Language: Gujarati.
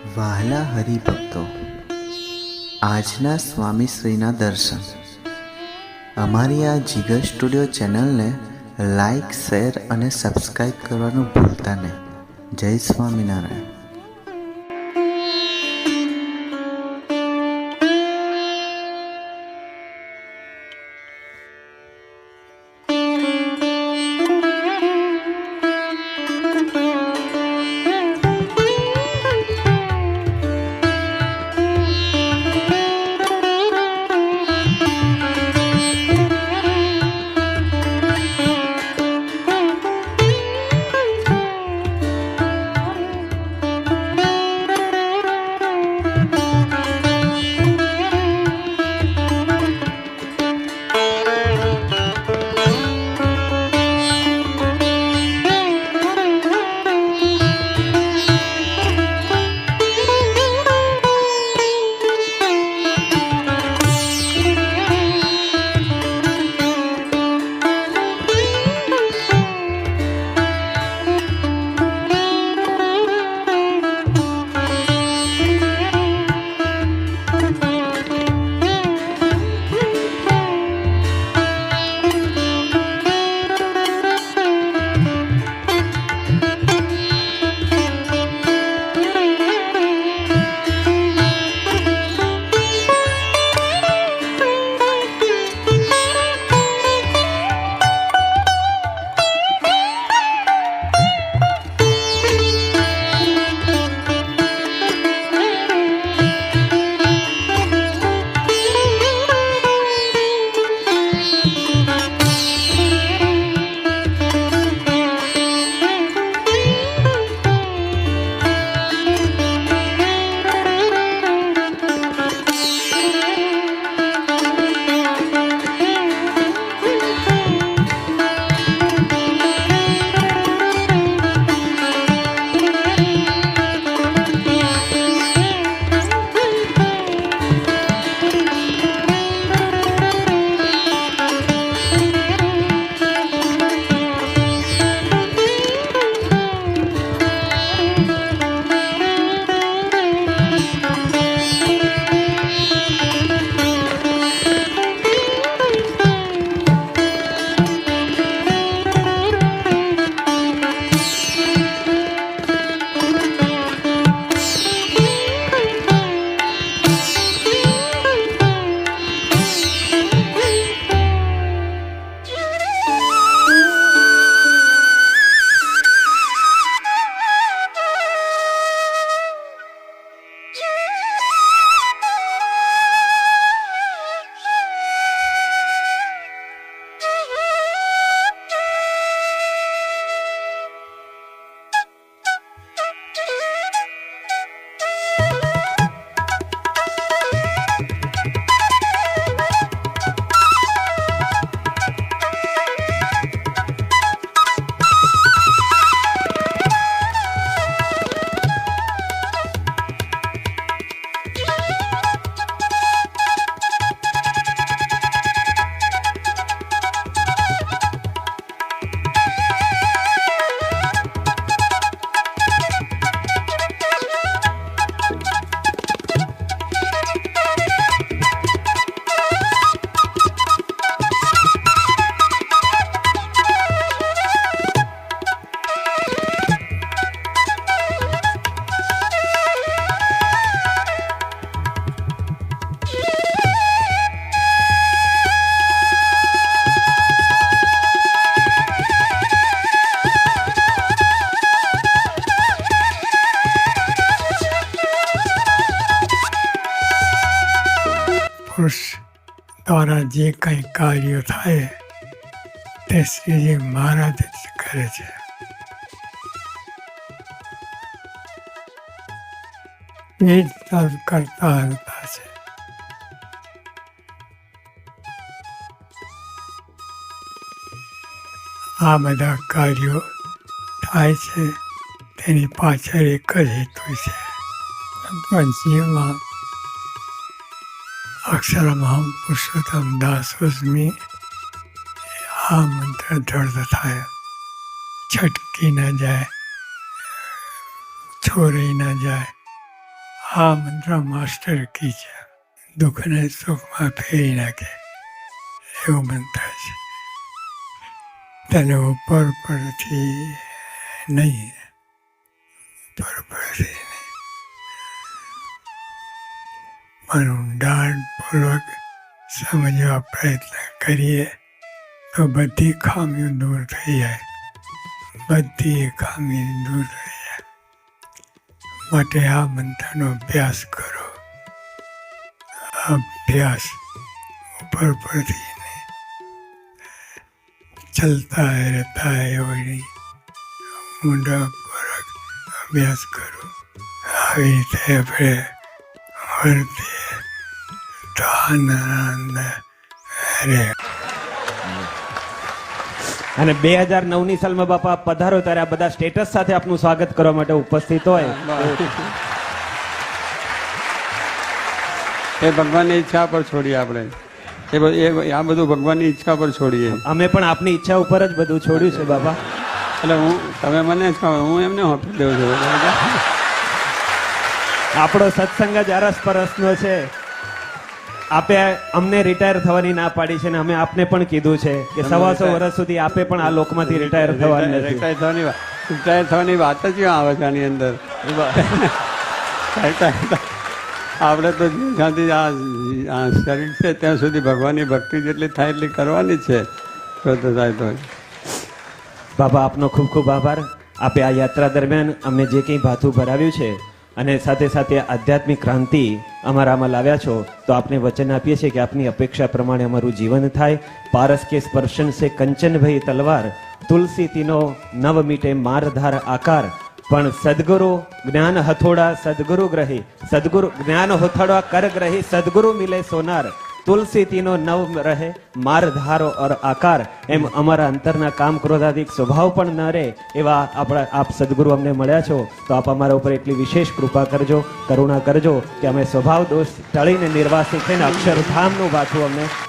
વહાલા હરિભક્તો, આજના સ્વામીશ્રીના દર્શન. અમારી આ જીગર સ્ટુડિયો ચેનલને લાઈક, શેર અને સબસ્ક્રાઈબ કરવાનું ભૂલતા નહીં. જય સ્વામિનારાયણ. પુરુષ દ્વારા જે કંઈ કાર્ય થાય તે શ્રીજી મહારાજ જ કરે છે. એ જ સર્વ કરતા હરતા છે. આ બધા કાર્યો થાય છે તેની પાછળ એક જ હેતુ છે. જીવમાં અક્ષરમહમ પુરુષોત્તમ દાસોસ્મિ આ મંત્ર દૃઢ થાય, છટકી ન જાય, છોરાઈ ન જાય, આ મંત્ર માસ્ટર કી છે, દુઃખને સુખમાં ફેરી નાખે એવો મંત્ર છે. તેને ઉપર પરથી નહીં, ઉપર પરથી નહીં, પણ ઊંડાણપૂર્વક સમજવા પ્રયત્ન કરીએ તો બધી ખામીઓ દૂર થઈ જાય, બધી ખામી દૂર થઈ જાય. માટે આ મંત્રનો અભ્યાસ કરો. અભ્યાસ ઉપર પરથી નહીં, ચલતા રહેતા એવો નહીં, ઊંડાણપૂર્વક અભ્યાસ કરો. આવી રીતે આપણે વર્તીએ તો આનંદ રહે. અને 2009ની સાલમાં બાપા પધારો ત્યારે આ બધા સ્ટેટસ સાથે આપનું સ્વાગત કરવા માટે ઉપસ્થિત હોય. એ ભગવાનની ઈચ્છા પર છોડીએ આપણે. આ બધું ભગવાનની ઈચ્છા પર છોડીએ. અમે પણ આપની ઈચ્છા ઉપર જ બધું છોડ્યું છે બાપા. એટલે તમે મને જ કહો, હું એમને હોપી દઉં છું. આપણો સત્સંગ જ અરસપરસનો છે. આપે અમને રિટાયર થવાની ના પાડી છે, ને અમે આપને પણ કીધું છે કે 125 વર્ષ સુધી આપે પણ આ લોકમાંથી રિટાયર થવાનું નથી. રિટાયર થવાની વાત જ ક્યાં આવે છે આની અંદર? આપણે તો જ્યાંથી આ શરીર છે ત્યાં સુધી ભગવાનની ભક્તિ જેટલી થાય એટલી કરવાની જ છે. તો થાય તો બાબા આપનો ખૂબ ખૂબ આભાર. આપે આ યાત્રા દરમિયાન અમને જે કંઈ ભાથું ભરાવ્યું છે અને સાથે સાથે આધ્યાત્મિક ક્રાંતિ અમારામાં લાવ્યા છો, તો આપને વચન આપીએ છીએ કે આપની અપેક્ષા પ્રમાણે અમારું જીવન થાય. પારસ કે સ્પર્શન સે કંચન ભઈ તલવાર, તુલસી તીનો નવ મીટે મારધાર આકાર. પણ સદગુરુ જ્ઞાન હથોડા સદગુરુ ગ્રહી, સદગુરુ જ્ઞાન હથોડા કર ગ્રહી, સદગુરુ મિલે સોનાર. તુલસી તીનો નવ રહે માર ધારો ઓર આકાર. એમ અમારા અંતરના કામ ક્રોધાધિક સ્વભાવ પણ ન રહે એવા આપણા આપ સદગુરુ અમને મળ્યા છો. તો આપ અમારા ઉપર એટલી વિશેષ કૃપા કરજો, કરુણા કરજો કે અમે સ્વભાવ દોષ ટળીને નિર્વાસિત થઈને અક્ષરધામનું ભાથું અમને